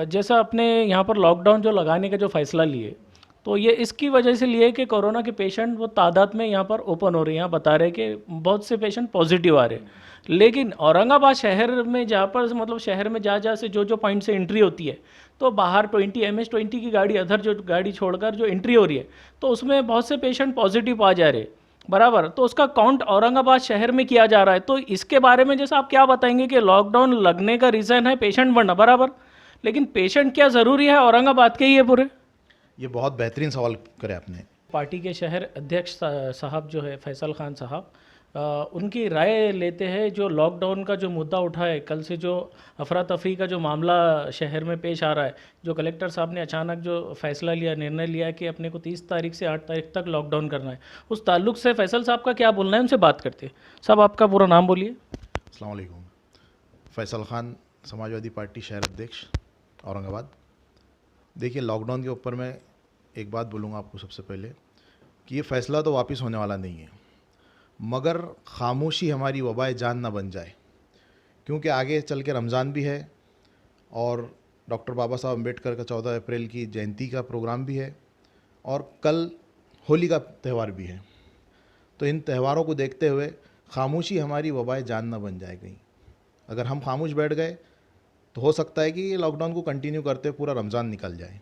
जैसा आपने यहाँ पर लॉकडाउन जो लगाने का जो फ़ैसला लिए, तो ये इसकी वजह से लिए कि कोरोना के पेशेंट वो तादाद में यहाँ पर ओपन हो रहे हैं। यहाँ बता रहे हैं कि बहुत से पेशेंट पॉजिटिव आ रहे हैं, लेकिन औरंगाबाद शहर में जहाँ पर मतलब शहर में जहाँ जहाँ से जो पॉइंट से एंट्री होती है, तो बाहर 20 MS-20 की गाड़ी, अदर जो गाड़ी छोड़कर जो एंट्री हो रही है, तो उसमें बहुत से पेशेंट पॉजिटिव आ जा रहे हैं। बराबर, तो उसका काउंट औरंगाबाद शहर में किया जा रहा है। तो इसके बारे में जैसा आप क्या बताएंगे कि लॉकडाउन लगने का रीज़न है पेशेंट बढ़ना, बराबर, लेकिन पेशेंट क्या ज़रूरी है औरंगाबाद के ही है पूरे? ये बहुत बेहतरीन सवाल करे आपने। पार्टी के शहर अध्यक्ष साहब जो है फैसल खान साहब, उनकी राय लेते हैं। जो लॉकडाउन का जो मुद्दा उठा है, कल से जो अफरा तफरी का जो मामला शहर में पेश आ रहा है, जो कलेक्टर साहब ने अचानक जो फैसला लिया, निर्णय लिया कि अपने को 30 तारीख से 8 तारीख तक लॉकडाउन करना है, उस ताल्लुक से फैसल साहब का क्या बोलना है, उनसे बात करते हैं। साहब, आपका पूरा नाम बोलिए। अस्सलाम वालेकुम। फैसल खान, समाजवादी पार्टी शहर अध्यक्ष औरंगाबाद। देखिए, लॉकडाउन के ऊपर मैं एक बात बोलूँगा आपको सबसे पहले कि ये फ़ैसला तो वापस होने वाला नहीं है, मगर खामोशी हमारी वबाए जान ना बन जाए, क्योंकि आगे चल के रमज़ान भी है और डॉक्टर बाबा साहब अम्बेडकर का 14 अप्रैल की जयंती का प्रोग्राम भी है और कल होली का त्यौहार भी है। तो इन त्योहारों को देखते हुए खामोशी हमारी वबाए जान ना बन जाए कहीं। अगर हम खामोश बैठ गए तो हो सकता है कि ये लॉकडाउन को कंटिन्यू करते हुए पूरा रमज़ान निकल जाए।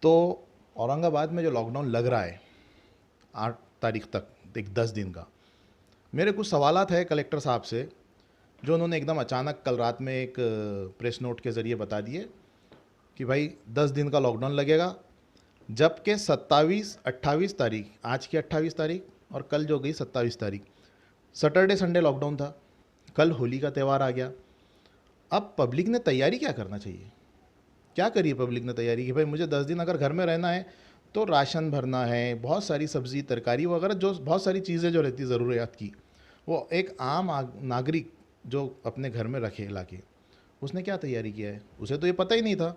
तो औरंगाबाद में जो लॉकडाउन लग रहा है 8 तारीख तक, एक 10 दिन का, मेरे कुछ सवालात है कलेक्टर साहब से, जो उन्होंने एकदम अचानक कल रात में एक प्रेस नोट के ज़रिए बता दिए कि भाई 10 दिन का लॉकडाउन लगेगा, जबकि 27-28 तारीख, आज की 28 तारीख और कल जो गई 27 तारीख, सैटरडे संडे लॉकडाउन था। कल होली का त्यौहार आ गया। अब पब्लिक ने तैयारी क्या करना चाहिए? क्या करिए पब्लिक ने तैयारी कि भाई मुझे 10 दिन अगर घर में रहना है तो राशन भरना है, बहुत सारी सब्ज़ी तरकारी वगैरह, जो बहुत सारी चीज़ें जो रहती ज़रूरियात की, वो एक आम नागरिक जो अपने घर में रखे ला के, उसने क्या तैयारी किया है? उसे तो ये पता ही नहीं था।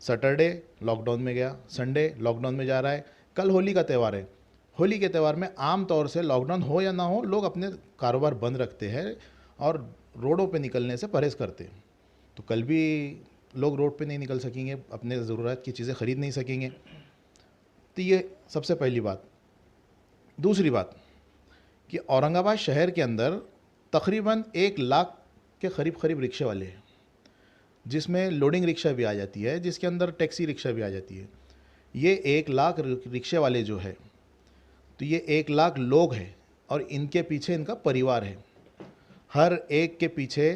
सैटरडे लॉकडाउन में गया, संडे लॉकडाउन में जा रहा है, कल होली का त्यौहार है। होली के त्यौहार में आम तौर से लॉकडाउन हो या ना हो, लोग अपने कारोबार बंद रखते हैं और रोडों पे निकलने से परहेज़ करते हैं। तो कल भी लोग रोड पे नहीं निकल सकेंगे, अपने ज़रूरत की चीज़ें ख़रीद नहीं सकेंगे। तो ये सबसे पहली बात। दूसरी बात कि औरंगाबाद शहर के अंदर तकरीबन 1 लाख के करीब रिक्शे वाले हैं, जिसमें लोडिंग रिक्शा भी आ जाती है, जिसके अंदर टैक्सी रिक्शा भी आ जाती है। ये 1 लाख रिक्शे वाले जो है, तो ये 1 लाख लोग हैं और इनके पीछे इनका परिवार है। हर एक के पीछे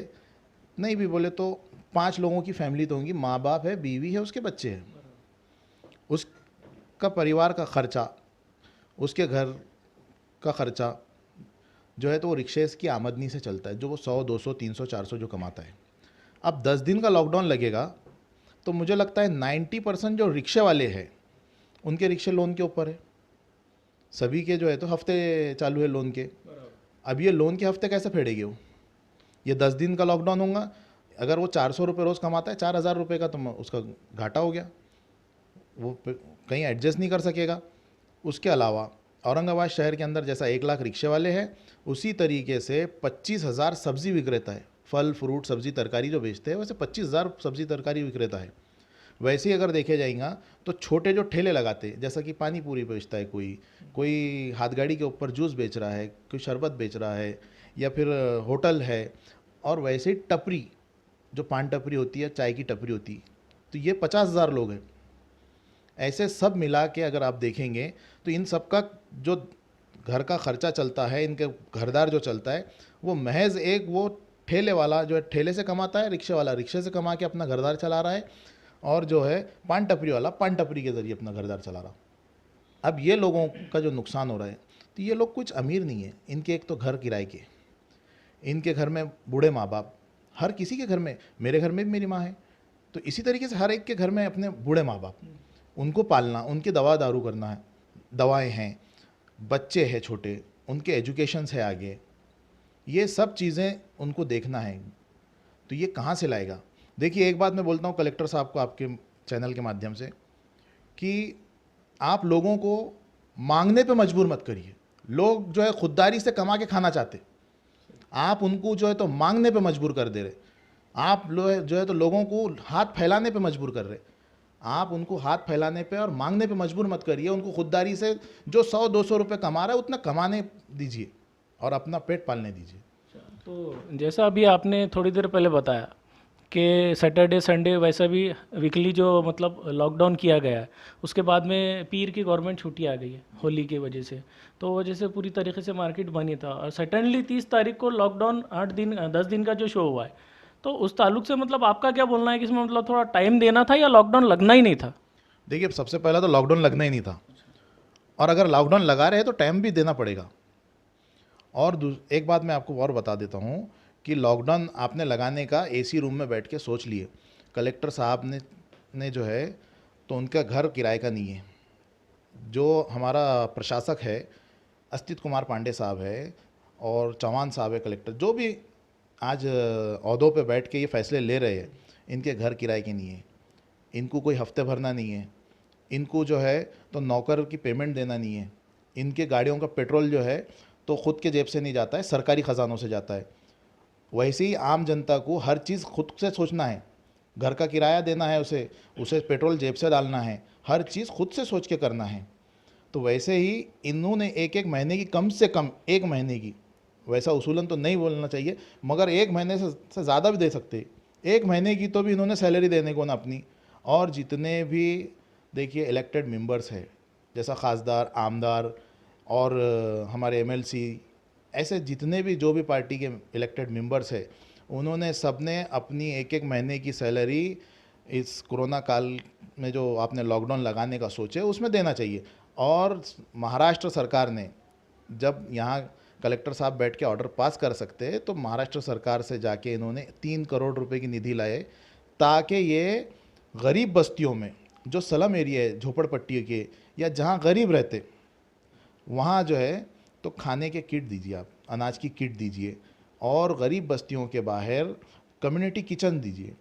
नहीं भी बोले तो 5 लोगों की फैमिली तो होंगी, माँ बाप है, बीवी है, उसके बच्चे हैं। उसका परिवार का ख़र्चा, उसके घर का ख़र्चा जो है तो वो रिक्शे की आमदनी से चलता है, जो वो 100, 200, 300, 400 जो कमाता है। अब 10 दिन का लॉकडाउन लगेगा तो मुझे लगता है 90% जो रिक्शे वाले हैं उनके रिक्शे लोन के ऊपर है। सभी के जो है तो हफ्ते चालू है लोन के। अब ये लोन के हफ्ते कैसे फेडेंगे वो? ये 10 दिन का लॉकडाउन होगा, अगर वो 400 रुपये रोज़ कमाता है, 4000 रुपये का तो उसका घाटा हो गया, वो कहीं एडजस्ट नहीं कर सकेगा। उसके अलावा औरंगाबाद शहर के अंदर जैसा 1 लाख रिक्शे वाले हैं, उसी तरीके से 25,000 सब्ज़ी विक्रेता है। फल फ्रूट सब्ज़ी तरकारी जो बेचते हैं, वैसे 25,000 सब्ज़ी तरकारी विक्रेता है। वैसे ही अगर देखे जाएगा तो छोटे जो ठेले लगाते हैं, जैसा कि पानी पूरी बेचता है, कोई हाथ गाड़ी के ऊपर जूस बेच रहा है, कोई शरबत बेच रहा है, या फिर होटल है, और वैसे ही टपरी, जो पान टपरी होती है, चाय की टपरी होती है, तो ये 50,000 लोग हैं। ऐसे सब मिला के अगर आप देखेंगे तो इन सब का जो घर का ख़र्चा चलता है, इनके घरदार जो चलता है, वो महज एक वो ठेले वाला जो है ठेले से कमाता है, रिक्शे वाला रिक्शे से कमा के अपना घरदार चला रहा है, और जो है पान टपरी वाला पान टपरी के ज़रिए अपना घरदार चला रहा। अब ये लोगों का जो नुकसान हो रहा है, तो ये लोग कुछ अमीर नहीं है। इनके एक तो घर किराए के, इनके घर में बूढ़े माँ बाप, हर किसी के घर में, मेरे घर में भी मेरी माँ है, तो इसी तरीके से हर एक के घर में अपने बूढ़े माँ बाप, उनको पालना, उनकी दवा दारू करना है, दवाएं हैं, बच्चे हैं छोटे, उनके एजुकेशन है आगे, ये सब चीज़ें उनको देखना है। तो ये कहाँ से लाएगा? देखिए, एक बात मैं बोलता हूँ कलेक्टर साहब को आपके चैनल के माध्यम से, कि आप लोगों को मांगने पे मजबूर मत करिए। लोग जो है खुददारी से कमा के खाना चाहते, आप उनको जो है तो मांगने पे मजबूर कर दे रहे। आप जो है तो लोगों को हाथ फैलाने पे मजबूर कर रहे। आप उनको हाथ फैलाने पे और मांगने पे मजबूर मत करिए, उनको खुददारी से जो 100-200 रुपये कमा रहा है उतना कमाने दीजिए और अपना पेट पालने दीजिए। तो जैसा अभी आपने थोड़ी देर पहले बताया कि सैटरडे संडे वैसा भी वीकली जो मतलब लॉकडाउन किया गया है, उसके बाद में पीर की गवर्नमेंट छुट्टी आ गई है होली की वजह से, तो वजह से पूरी तरीके से मार्केट बनी था और सडनली 30 तारीख को लॉकडाउन 8 दिन 10 दिन का जो शो हुआ है, तो उस ताल्लुक से मतलब आपका क्या बोलना है कि इसमें मतलब थोड़ा टाइम देना था या लॉकडाउन लगना ही नहीं था? देखिए, सबसे पहला तो लॉकडाउन लगना ही नहीं था, और अगर लॉकडाउन लगा रहे हैं तो टाइम भी देना पड़ेगा। और एक बात मैं आपको और बता देता हूँ कि लॉकडाउन आपने लगाने का एसी रूम में बैठ के सोच लिए। कलेक्टर साहब ने जो है तो उनका घर किराए का नहीं है। जो हमारा प्रशासक है, अस्तित कुमार पांडे साहब है और चौहान साहब है कलेक्टर, जो भी आज ओहदों पे बैठ के ये फैसले ले रहे हैं, इनके घर किराए के नहीं है, इनको कोई हफ्ते भरना नहीं है, इनको जो है तो नौकर की पेमेंट देना नहीं है, इनके गाड़ियों का पेट्रोल जो है तो ख़ुद के जेब से नहीं जाता है, सरकारी ख़जानों से जाता है। वैसे ही आम जनता को हर चीज़ खुद से सोचना है, घर का किराया देना है, उसे पेट्रोल जेब से डालना है, हर चीज़ खुद से सोच के करना है। तो वैसे ही इन्होंने एक एक महीने की, कम से कम एक महीने की, वैसा उसूलन तो नहीं बोलना चाहिए, मगर एक महीने से ज़्यादा भी दे सकते, एक महीने की तो भी इन्होंने सैलरी देने को ना अपनी। और जितने भी देखिए इलेक्टेड मेंबर्स है, जैसा खासदार, आमदार और हमारे एमएलसी, ऐसे जितने भी जो भी पार्टी के इलेक्टेड मेंबर्स है, उन्होंने सबने अपनी एक एक महीने की सैलरी इस कोरोना काल में जो आपने लॉकडाउन लगाने का सोचे उसमें देना चाहिए। और महाराष्ट्र सरकार ने, जब यहाँ कलेक्टर साहब बैठ के ऑर्डर पास कर सकते हैं, तो महाराष्ट्र सरकार से जाके इन्होंने 3 करोड़ रुपए की निधि लाए, ताकि ये गरीब बस्तियों में, जो स्लम एरिया है झोपड़पट्टी के, या जहाँ गरीब रहते, वहाँ जो है तो खाने के किट दीजिए, आप अनाज की किट दीजिए, और गरीब बस्तियों के बाहर कम्युनिटी किचन दीजिए।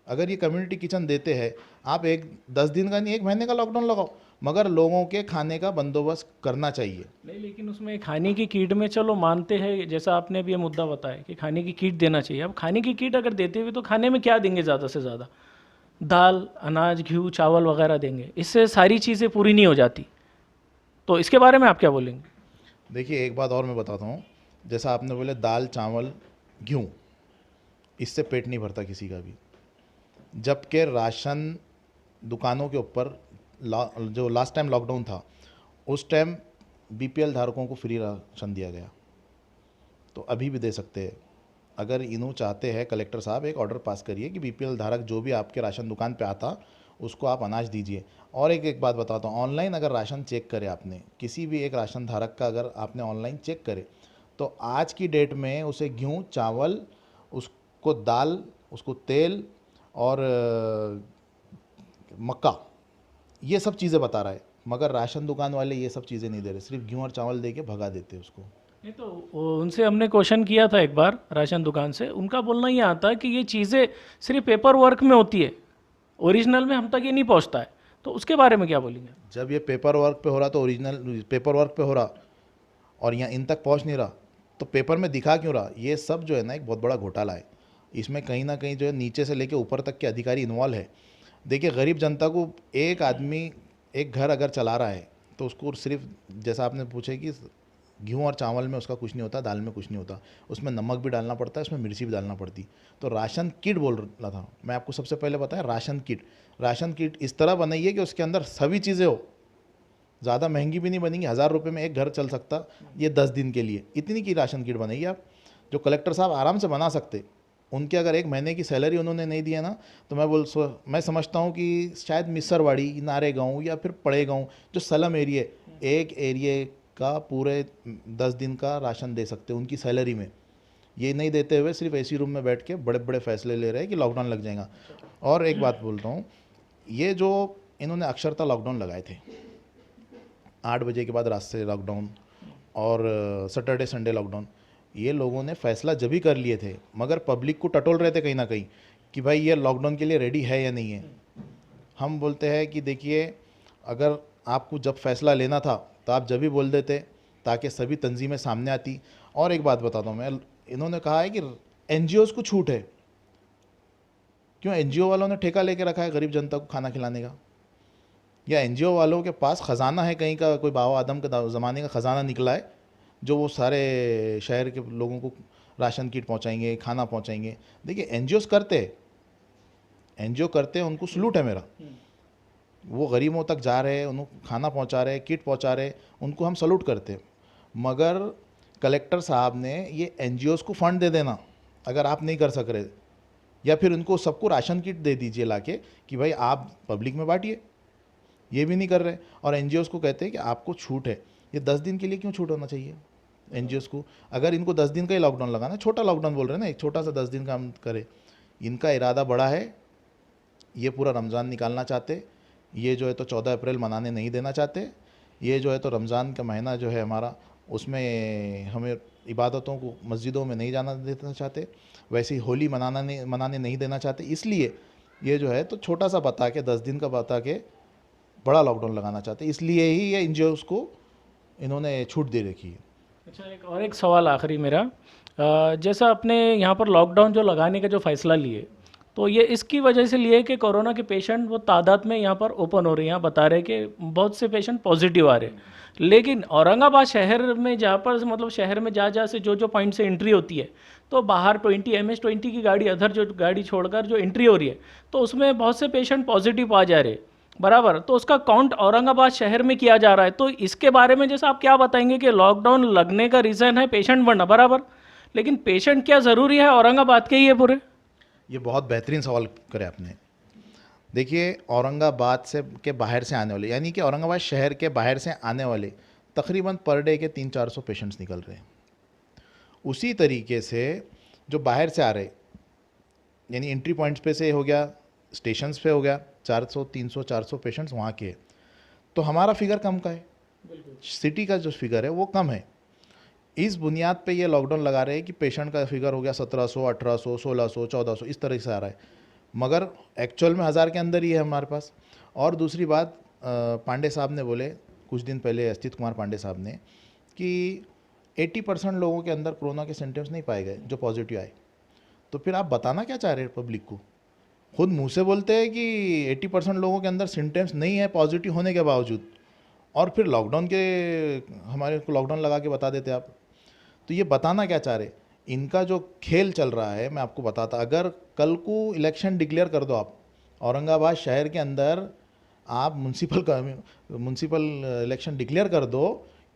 अगर ये कम्युनिटी किचन देते हैं, आप 10 दिन का नहीं, एक महीने का लॉकडाउन लगाओ, मगर लोगों के खाने का बंदोबस्त करना चाहिए। नहीं, लेकिन उसमें खाने की किट में चलो मानते हैं, जैसा आपने अभी ये मुद्दा बताया कि खाने की किट देना चाहिए। अब खाने की किट अगर देते हुए तो खाने में क्या देंगे? ज़्यादा से ज़्यादा दाल, अनाज, घी, चावल वगैरह देंगे, इससे सारी चीज़ें पूरी नहीं हो जाती। तो इसके बारे में आप क्या बोलेंगे? देखिए, एक बात और मैं बताता हूँ, जैसा आपने बोले दाल, चावल, गेहूँ, इससे पेट नहीं भरता किसी का भी। जबकि राशन दुकानों के ऊपर जो लास्ट टाइम लॉकडाउन था, उस टाइम बीपीएल धारकों को फ्री राशन दिया गया, तो अभी भी दे सकते हैं। अगर इन्हों चाहते हैं, कलेक्टर साहब एक ऑर्डर पास करिए कि बीपीएल धारक जो भी आपके राशन दुकान पे आता, उसको आप अनाज दीजिए। और एक बात बताता हूँ, ऑनलाइन अगर राशन चेक करे आपने, किसी भी एक राशन धारक का अगर आपने ऑनलाइन चेक करे, तो आज की डेट में उसे गेहूँ, चावल, उसको दाल, उसको तेल और मक्का, ये सब चीज़ें बता रहा है, मगर राशन दुकान वाले ये सब चीज़ें नहीं दे रहे, सिर्फ गेहूँ और चावल दे के भगा देते उसको। नहीं, तो उनसे हमने क्वेश्चन किया था एक बार राशन दुकान से, उनका बोलना ये आता है कि ये चीज़ें सिर्फ पेपर वर्क में होती है, ओरिजिनल में हम तक ये नहीं पहुंचता है। तो उसके बारे में क्या बोलेंगे? जब ये पेपर वर्क पे हो रहा, तो ओरिजिनल पेपर वर्क पे हो रहा और यहाँ इन तक पहुँच नहीं रहा, तो पेपर में दिखा क्यों रहा? ये सब जो है ना एक बहुत बड़ा घोटाला है। इसमें कहीं ना कहीं जो है नीचे से लेके ऊपर तक के अधिकारी इन्वॉल्व है। देखिए, गरीब जनता को, एक आदमी एक घर अगर चला रहा है, तो उसको सिर्फ, जैसा आपने पूछा कि गेहूँ और चावल में उसका कुछ नहीं होता, दाल में कुछ नहीं होता, उसमें नमक भी डालना पड़ता है, उसमें मिर्ची भी डालना पड़ती। तो राशन किट बोल रहा था मैं आपको, सबसे पहले बताया राशन किट। राशन किट इस तरह बनाइए कि उसके अंदर सभी चीज़ें हो, ज़्यादा महंगी भी नहीं बनेंगी, 1000 रुपये में एक घर चल सकता, ये 10 दिन के लिए, इतनी की राशन किट बनाइए आप, जो कलेक्टर साहब आराम से बना सकते। उनके अगर एक महीने की सैलरी उन्होंने नहीं दिया ना, तो मैं समझता हूँ कि शायद मिसरवाड़ी, नारे गाँव या फिर पड़े गाँव, जो स्लम एरिया, एक एरिए का पूरे 10 दिन का राशन दे सकते उनकी सैलरी में। ये नहीं देते हुए सिर्फ एसी रूम में बैठ के बड़े बड़े फैसले ले रहे हैं कि लॉकडाउन लग जाएगा। और एक बात बोलता हूँ, ये जो इन्होंने अक्षरता लॉकडाउन लगाए थे, 8 बजे के बाद रात से लॉकडाउन और सैटरडे संडे लॉकडाउन, ये लोगों ने फैसला जब भी कर लिए थे, मगर पब्लिक को टटोल रहे थे कहीं ना कहीं कि भाई ये लॉकडाउन के लिए रेडी है या नहीं है। हम बोलते हैं कि देखिए, अगर आपको जब फैसला लेना था तो आप जब भी बोल देते, ताकि सभी तंजीमें सामने आती। और एक बात बताता हूँ मैं, इन्होंने कहा है कि एनजीओज़ को छूट है, क्यों एनजीओ वालों ने ठेका लेके रखा है गरीब जनता को खाना खिलाने का? या एनजीओ वालों के पास ख़जाना है कहीं का, कोई बाबा आदम के ज़माने का ख़जाना निकला है जो वो सारे शहर के लोगों को राशन किट पहुंचाएंगे, खाना पहुंचाएंगे? देखिए एनजीओ करते हैं, उनको सलूट है मेरा। वो गरीबों तक जा रहे हैं, उनको खाना पहुंचा रहे हैं, किट पहुंचा रहे हैं, उनको हम सलूट करते हैं। मगर कलेक्टर साहब ने ये एनजीओज़ को फ़ंड दे देना अगर आप नहीं कर सक रहे, या फिर उनको सबको राशन किट दे दीजिए लाके कि भाई आप पब्लिक में बांटिए, ये भी नहीं कर रहे। और एनजीओज़ को कहते हैं कि आपको छूट है। ये 10 दिन के लिए क्यों छूट होना चाहिए एनजीओज़ को? अगर इनको 10 दिन का ही लॉकडाउन लगाना, छोटा लॉकडाउन बोल रहे हैं ना, एक छोटा सा 10 दिन का हम करें। इनका इरादा बड़ा है, ये पूरा रमज़ान निकालना चाहते, ये जो है तो 14 अप्रैल मनाने नहीं देना चाहते, ये जो है तो रमज़ान का महीना जो है हमारा, उसमें हमें इबादतों को मस्जिदों में नहीं जाना देना चाहते, वैसे ही होली मनाने नहीं देना चाहते। इसलिए ये जो है तो छोटा सा बता के, 10 दिन का बता के बड़ा लॉकडाउन लगाना चाहते, इसलिए ही ये एनजीओज़ को इन्होंने छूट दे रखी है। अच्छा, एक सवाल आखिरी मेरा, जैसा अपने यहाँ पर लॉकडाउन जो लगाने का जो फ़ैसला लिए, तो ये इसकी वजह से लिए कि कोरोना के पेशेंट वो तादाद में यहाँ पर ओपन हो रहे हैं, यहाँ बता रहे कि बहुत से पेशेंट पॉजिटिव आ रहे हैं। लेकिन औरंगाबाद शहर में जहाँ पर मतलब शहर में जहाँ जहाँ से जो पॉइंट से एंट्री होती है, तो बाहर 20 MS-20 की गाड़ी, अदर जो गाड़ी छोड़कर जो एंट्री हो रही है, तो उसमें बहुत से पेशेंट पॉजिटिव आ जा रहे हैं, बराबर। तो उसका काउंट औरंगाबाद शहर में किया जा रहा है। तो इसके बारे में जैसे आप क्या बताएंगे कि लॉकडाउन लगने का रीज़न है पेशेंट बढ़ना, बराबर, लेकिन पेशेंट क्या ज़रूरी है औरंगाबाद के ही है पूरे? ये बहुत बेहतरीन सवाल करे आपने। देखिए, औरंगाबाद से के बाहर से आने वाले, यानी कि औरंगाबाद शहर के बाहर से आने वाले तकरीबन पर डे के 300-400 पेशेंट्स निकल रहे हैं। उसी तरीके से जो बाहर से आ रहे, यानी एंट्री पॉइंट्स पे से हो गया, स्टेशंस पे हो गया, 400-300-400 पेशेंट्स वहाँ के हैं। तो हमारा फिगर कम का है, सिटी का जो फिगर है वो कम है। इस बुनियाद पे ये लॉकडाउन लगा रहे हैं कि पेशेंट का फिगर हो गया 1700, 1800, 1600, 1400, इस तरह से आ रहा है, मगर एक्चुअल में 1000 के अंदर ही है हमारे पास। और दूसरी बात, पांडे साहब ने बोले कुछ दिन पहले, अस्तित कुमार पांडे साहब ने, कि 80% लोगों के अंदर कोरोना के सिम्टम्स नहीं पाए गए जो पॉजिटिव आए। तो फिर आप बताना क्या चाह रहे हैं पब्लिक को? खुद मुंह से बोलते हैं कि 80% लोगों के अंदर सिम्टम्स नहीं है पॉजिटिव होने के बावजूद, और फिर लॉकडाउन के हमारे को लॉकडाउन लगा के बता देते आप। तो ये बताना क्या चाह रहे? इनका जो खेल चल रहा है मैं आपको बताता, अगर कल को इलेक्शन डिक्लेयर कर दो आप औरंगाबाद शहर के अंदर, आप म्यूनसिपल इलेक्शन डिक्लेयर कर दो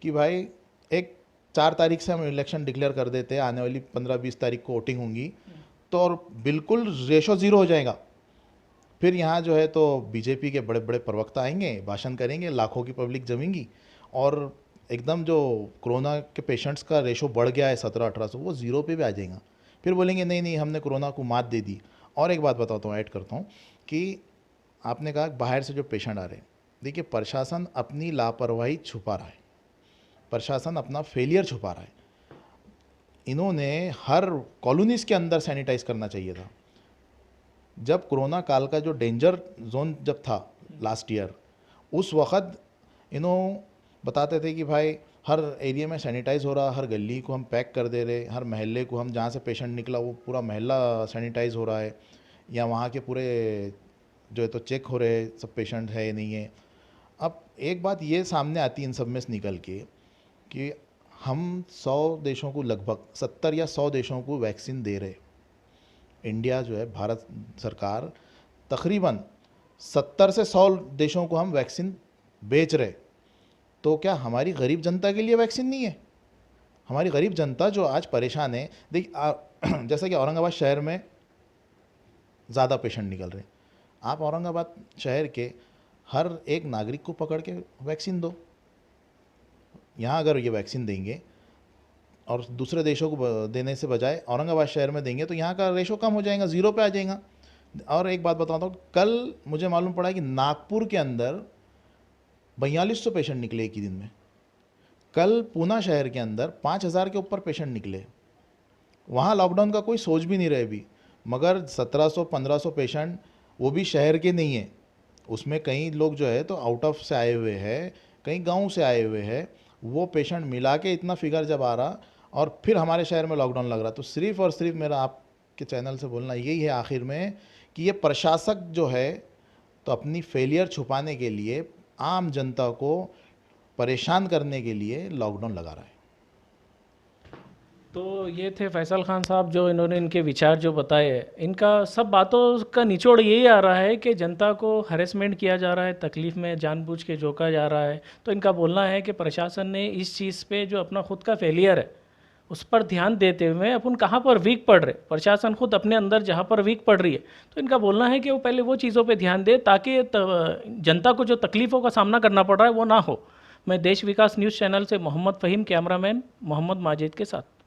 कि भाई एक 4 तारीख से हम इलेक्शन डिक्लेयर कर देते हैं, आने वाली 15-20 तारीख को वोटिंग होंगी, तो और बिल्कुल रेशो ज़ीरो हो जाएगा। फिर यहाँ जो है तो बीजेपी के बड़े बड़े प्रवक्ता आएंगे, भाषण करेंगे, लाखों की पब्लिक जमेंगी, और एकदम जो कोरोना के पेशेंट्स का रेशो बढ़ गया है 1700-1800, वो ज़ीरो पे भी आ जाएगा। फिर बोलेंगे नहीं नहीं हमने कोरोना को मात दे दी। और एक बात बताता हूँ, ऐड करता हूँ कि आपने कहा बाहर से जो पेशेंट आ रहे हैं, देखिए प्रशासन अपनी लापरवाही छुपा रहा है, प्रशासन अपना फेलियर छुपा रहा है। इन्होंने हर कॉलोनीज़ के अंदर सैनिटाइज करना चाहिए था। जब कोरोना काल का जो डेंजर जोन जब था लास्ट ईयर, उस वक्त इन्हों बताते थे कि भाई हर एरिया में सैनिटाइज़ हो रहा, हर गली को हम पैक कर दे रहे, हर महल्ले को, हम जहाँ से पेशेंट निकला वो पूरा महल्ला सैनिटाइज़ हो रहा है, या वहाँ के पूरे जो है तो चेक हो रहे सब पेशेंट है या नहीं है। अब एक बात ये सामने आती है इन सब में से निकल के कि हम 100 देशों को, लगभग 70 या 100 देशों को वैक्सीन दे रहे। इंडिया जो है, भारत सरकार तकरीबन 70 से 100 देशों को हम वैक्सीन बेच रहे। तो क्या हमारी गरीब जनता के लिए वैक्सीन नहीं है? हमारी गरीब जनता जो आज परेशान है, जैसा कि औरंगाबाद शहर में ज़्यादा पेशेंट निकल रहे हैं, आप औरंगाबाद शहर के हर एक नागरिक को पकड़ के वैक्सीन दो। यहाँ अगर ये वैक्सीन देंगे और दूसरे देशों को देने से बजाय औरंगाबाद शहर में देंगे, तो यहाँ का रेशो कम हो जाएगा, ज़ीरो पे आ जाएगा। और एक बात बताता हूँ, कल मुझे मालूम पड़ा कि नागपुर के अंदर 4200 पेशेंट निकले एक ही दिन में। कल पूना शहर के अंदर 5000 के ऊपर पेशेंट निकले। वहाँ लॉकडाउन का कोई सोच भी नहीं रहे अभी, मगर 1700-1500 पेशेंट, वो भी शहर के नहीं है, उसमें कई लोग जो है तो आउट ऑफ से आए हुए हैं, कई गाँव से आए हुए हैं। वो पेशेंट मिला के इतना फिगर जब आ रहा और फिर हमारे शहर में लॉकडाउन लग रहा, तो सिर्फ और सिर्फ मेरा आपके चैनल से बोलना यही है आखिर में कि ये प्रशासक जो है तो अपनी फेलियर छुपाने के लिए, आम जनता को परेशान करने के लिए लॉकडाउन लगा रहा है। तो ये थे फैसल खान साहब, जो इन्होंने इनके विचार जो बताए हैं। इनका सब बातों का निचोड़ यही आ रहा है कि जनता को हरेसमेंट किया जा रहा है, तकलीफ़ में जानबूझ के झोंका जा रहा है। तो इनका बोलना है कि प्रशासन ने इस चीज़ पे जो अपना खुद का फेलियर है उस पर ध्यान देते हुए अपन कहाँ पर वीक पड़ रहे, प्रशासन खुद अपने अंदर जहाँ पर वीक पड़ रही है, तो इनका बोलना है कि वो पहले वो चीज़ों पे ध्यान दे ताकि जनता को जो तकलीफ़ों का सामना करना पड़ रहा है वो ना हो। मैं देश विकास न्यूज़ चैनल से मोहम्मद फ़हीम, कैमरामैन मोहम्मद माजिद के साथ।